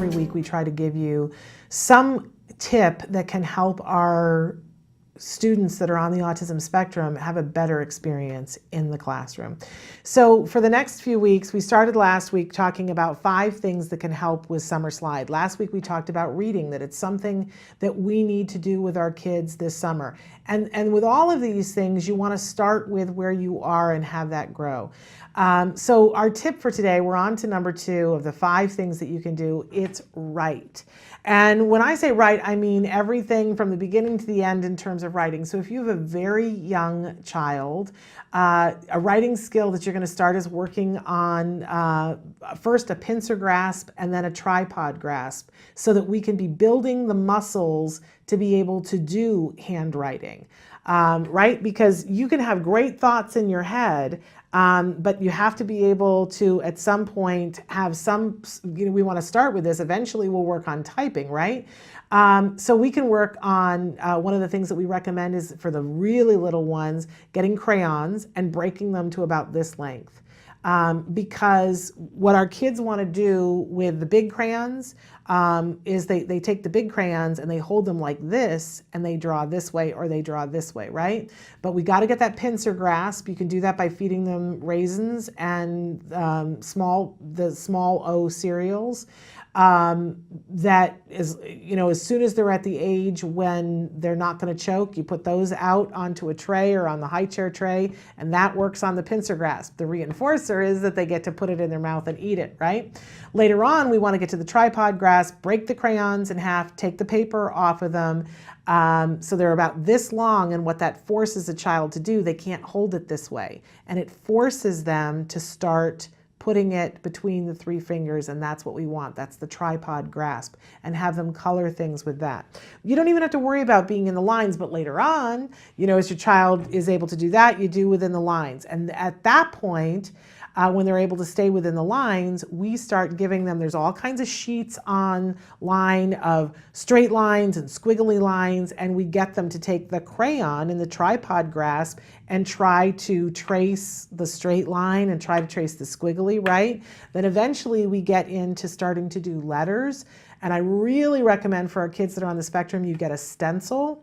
every week we try to give you some tip that can help our students that are on the autism spectrum have a better experience in the classroom. So for the next few weeks, we started last week talking about 5 things that can help with summer slide. Last week we talked about reading, that it's something that we need to do with our kids this summer. And with all of these things, you want to start with where you are and have that grow. So our tip for today, we're on to number 2 of the 5 things that you can do. It's write. And when I say write, I mean everything from the beginning to the end in terms of writing. So if you have a very young child, a writing skill that you're going to start is working on first a pincer grasp and then a tripod grasp, so that we can be building the muscles to be able to do handwriting, right? Because you can have great thoughts in your head, but you have to be able to, at some point, have some, we want to start with this. Eventually we'll work on typing, right? So we can work on, one of the things that we recommend is for the really little ones, getting crayons and breaking them to about this length. Because what our kids want to do with the big crayons is they take the big crayons and they hold them like this and they draw this way or they draw this way, right? But we got to get that pincer grasp. You can do that by feeding them raisins and the small O cereals. That is, as soon as they're at the age when they're not going to choke, you put those out onto a tray or on the high chair tray, and that works on the pincer grasp. The reinforcer is that they get to put it in their mouth and eat it, right? Later on, we want to get to the tripod grasp, break the crayons in half, take the paper off of them. So they're about this long, and what that forces a child to do, they can't hold it this way. And it forces them to start putting it between the 3 fingers, and that's what we want. That's the tripod grasp, and have them color things with that. You don't even have to worry about being in the lines, but later on, as your child is able to do that, you do within the lines. And at that point, when they're able to stay within the lines, we start giving them, there's all kinds of sheets online of straight lines and squiggly lines, and we get them to take the crayon in the tripod grasp and try to trace the straight line and try to trace the squiggly, right? Then eventually we get into starting to do letters. And I really recommend for our kids that are on the spectrum, you get a stencil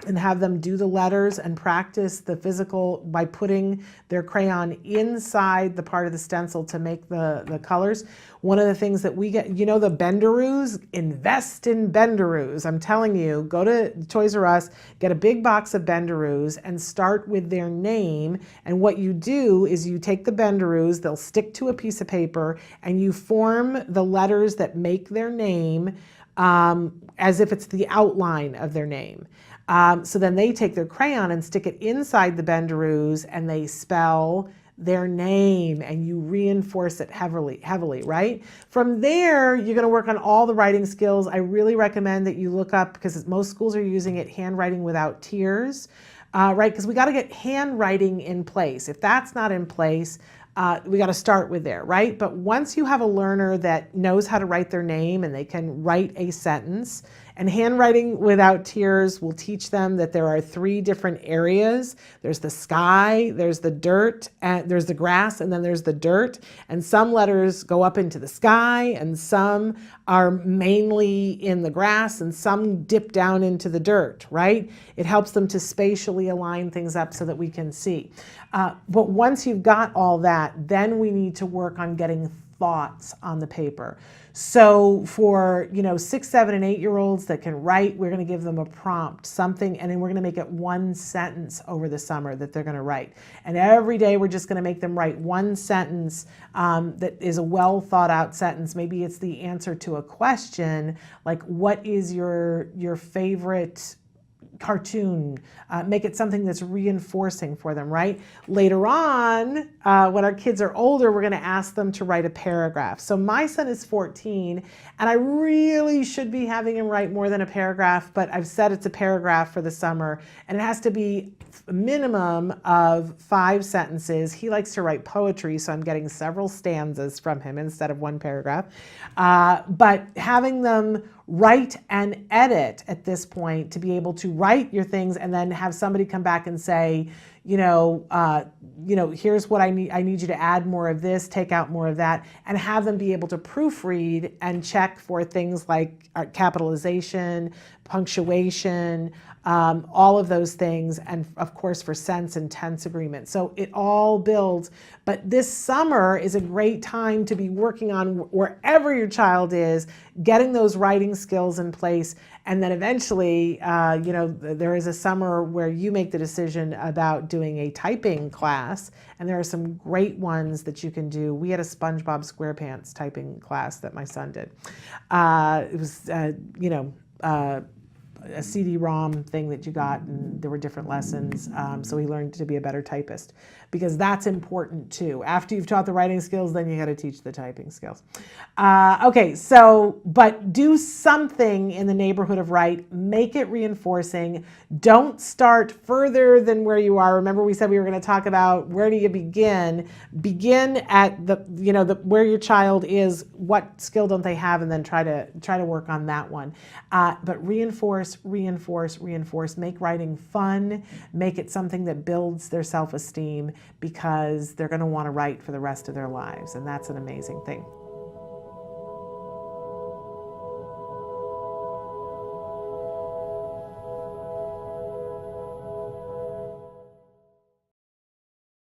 and have them do the letters and practice the physical by putting their crayon inside the part of the stencil to make the colors. One of the things that we get, the Benderoos, invest in Benderoos. I'm telling you, go to Toys R Us, get a big box of Benderoos and start with their name. And what you do is you take the Benderoos, they'll stick to a piece of paper, and you form the letters that make their name as if it's the outline of their name. So then they take their crayon and stick it inside the Benderoos and they spell their name, and you reinforce it heavily, right? From there, you're going to work on all the writing skills. I really recommend that you look up, because most schools are using it, Handwriting Without Tears, right? Because we got to get handwriting in place. If that's not in place, we got to start with there, right? But once you have a learner that knows how to write their name and they can write a sentence, and Handwriting Without Tears will teach them that there are 3 different areas. There's the sky, there's the dirt, and there's the grass, and then there's the dirt. And some letters go up into the sky, and some are mainly in the grass, and some dip down into the dirt, right? It helps them to spatially align things up so that we can see. But once you've got all that, then we need to work on getting thoughts on the paper. So for 6, 7, and 8-year-olds that can write, we're going to give them a prompt, something, and then we're going to make it 1 sentence over the summer that they're going to write. And every day we're just going to make them write 1 sentence that is a well thought out sentence. Maybe it's the answer to a question, like, what is your favorite cartoon? Make it something that's reinforcing for them, right? Later on, when our kids are older, we're going to ask them to write a paragraph. So my son is 14, and I really should be having him write more than a paragraph, but I've said it's a paragraph for the summer, and it has to be a minimum of 5 sentences. He likes to write poetry, so I'm getting several stanzas from him instead of 1 paragraph. But having them write and edit at this point to be able to write your things and then have somebody come back and say, here's what I need you to add more of this, take out more of that, and have them be able to proofread and check for things like capitalization, punctuation, all of those things, and of course for sense and tense agreement. So it all builds. But this summer is a great time to be working on wherever your child is, getting those writing skills in place. And then eventually, there is a summer where you make the decision about doing a typing class. And there are some great ones that you can do. We had a SpongeBob SquarePants typing class that my son did. It was, a CD-ROM thing that you got, and there were different lessons. So he learned to be a better typist, because that's important too. After you've taught the writing skills, then you got to teach the typing skills. Okay, so, but do something in the neighborhood of right. Make it reinforcing. Don't start further than where you are. Remember, we said we were going to talk about where do you begin. Begin at where your child is, what skill don't they have, and then try to work on that one. But reinforce, make writing fun, make it something that builds their self-esteem, because they're going to want to write for the rest of their lives, and that's an amazing thing.